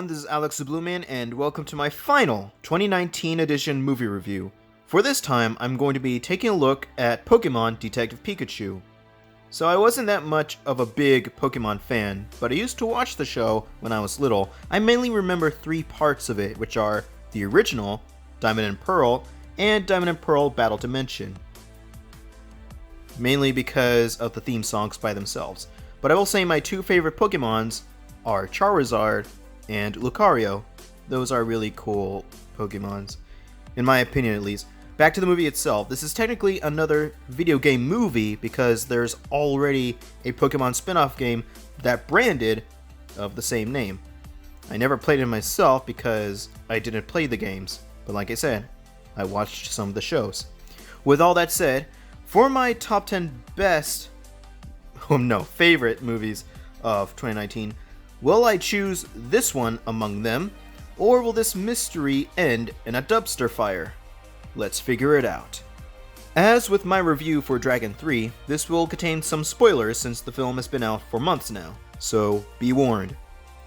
everyone, this is Alex the Blue Man, and welcome to my final 2019 edition movie review. For this time, I'm going to be taking a look at Pokemon Detective Pikachu. So I wasn't that much of a big Pokemon fan, but I used to watch the show when I was little. I mainly remember three parts of it, which are the original, Diamond and Pearl, and Diamond and Pearl Battle Dimension. Mainly because of the theme songs by themselves. But I will say my two favorite Pokemons are Charizard and Lucario. Those are really cool Pokemons, in my opinion at least. Back to the movie itself. This is technically another video game movie because there's already a Pokemon spin-off game that branded of the same name. I never played it myself because I didn't play the games, but like I said, I watched some of the shows. With all that said, for my top 10 favorite movies of 2019, will I choose this one among them, or will this mystery end in a dumpster fire? Let's figure it out. As with my review for Dragon 3, this will contain some spoilers since the film has been out for months now, so be warned.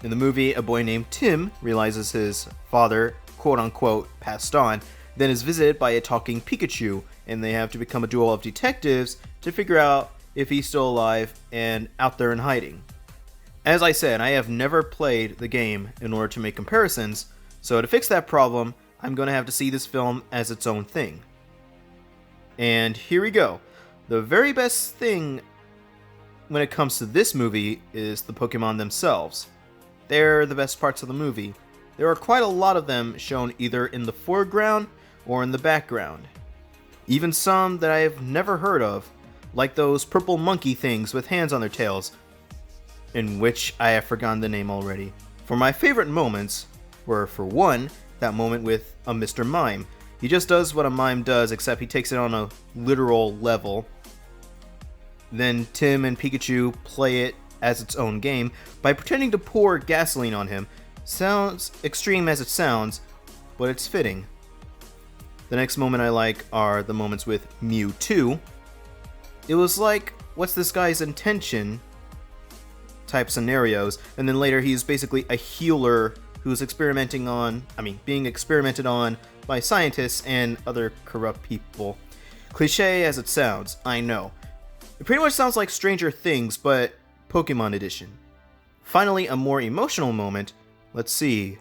In the movie, a boy named Tim realizes his father, quote-unquote, passed on, then is visited by a talking Pikachu, and they have to become a duo of detectives to figure out if he's still alive and out there in hiding. As I said, I have never played the game in order to make comparisons, so to fix that problem, I'm going to have to see this film as its own thing. And here we go. The very best thing when it comes to this movie is the Pokemon themselves. They're the best parts of the movie. There are quite a lot of them shown either in the foreground or in the background. Even some that I have never heard of, like those purple monkey things with hands on their tails, in which I have forgotten the name already. For my favorite moments were, for one, that moment with a Mr. Mime. He just does what a mime does, except he takes it on a literal level. Then Tim and Pikachu play it as its own game by pretending to pour gasoline on him. Sounds extreme as it sounds, but it's fitting. The next moment I like are the moments with Mewtwo. It was like, what's this guy's intention type scenarios, and then later he's basically a healer who's being experimented on by scientists and other corrupt people. Cliche as it sounds, I know. It pretty much sounds like Stranger Things, but Pokemon edition. Finally, a more emotional moment. Let's see.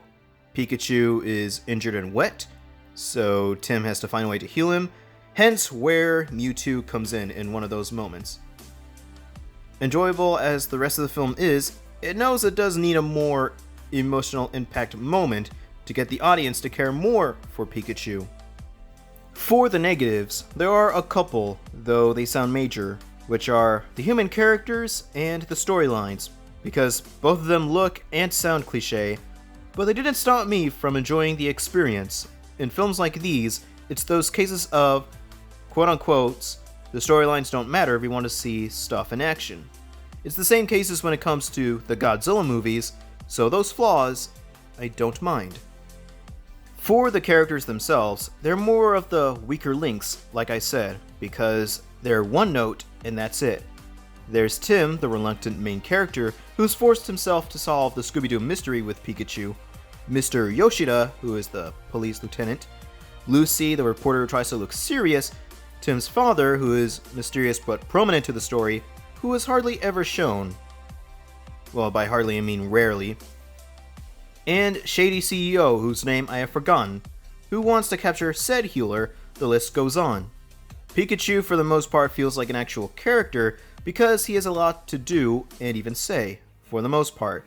Pikachu is injured and wet, so Tim has to find a way to heal him, hence where Mewtwo comes in one of those moments. Enjoyable as the rest of the film is, it knows it does need a more emotional impact moment to get the audience to care more for Pikachu. For the negatives, there are a couple, though they sound major, which are the human characters and the storylines, because both of them look and sound cliche, but they didn't stop me from enjoying the experience. In films like these, it's those cases of, quote-unquote, the storylines don't matter if you want to see stuff in action. It's the same cases when it comes to the Godzilla movies, so those flaws, I don't mind. For the characters themselves, they're more of the weaker links, like I said, because they're one note and that's it. There's Tim, the reluctant main character, who's forced himself to solve the Scooby-Doo mystery with Pikachu, Mr. Yoshida, who is the police lieutenant, Lucy, the reporter who tries to look serious, Tim's father, who is mysterious but prominent to the story, who is hardly ever shown. Well, by hardly I mean rarely. And Shady CEO, whose name I have forgotten, who wants to capture said healer, the list goes on. Pikachu for the most part feels like an actual character because he has a lot to do and even say, for the most part.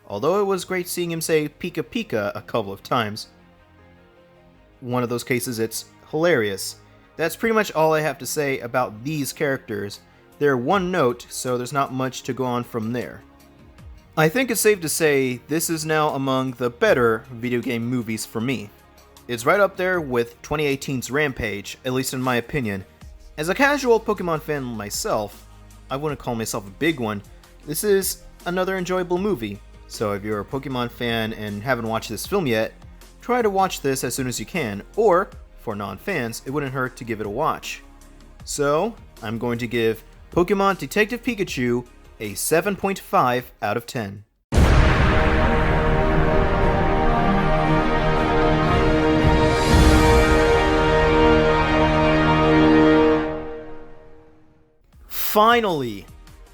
Although it was great seeing him say Pika Pika a couple of times. One of those cases it's hilarious. That's pretty much all I have to say about these characters. They're one note, so there's not much to go on from there. I think it's safe to say this is now among the better video game movies for me. It's right up there with 2018's Rampage, at least in my opinion. As a casual Pokemon fan myself, I wouldn't call myself a big one, this is another enjoyable movie. So if you're a Pokemon fan and haven't watched this film yet, try to watch this as soon as you can, or, for non-fans, it wouldn't hurt to give it a watch. So, I'm going to give Pokemon Detective Pikachu a 7.5 out of 10. Finally!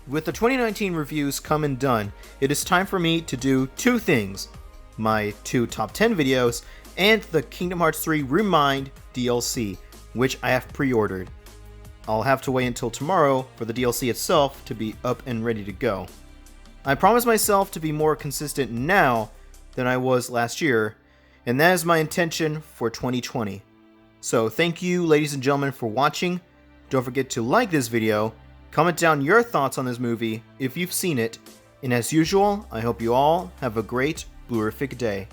With the 2019 reviews come and done, it is time for me to do two things. My 2 top 10 videos, and the Kingdom Hearts 3 Remind DLC, which I have pre-ordered. I'll have to wait until tomorrow for the DLC itself to be up and ready to go. I promised myself to be more consistent now than I was last year, and that is my intention for 2020. So thank you, ladies and gentlemen, for watching. Don't forget to like this video, comment down your thoughts on this movie if you've seen it, and as usual, I hope you all have a great Blurific day.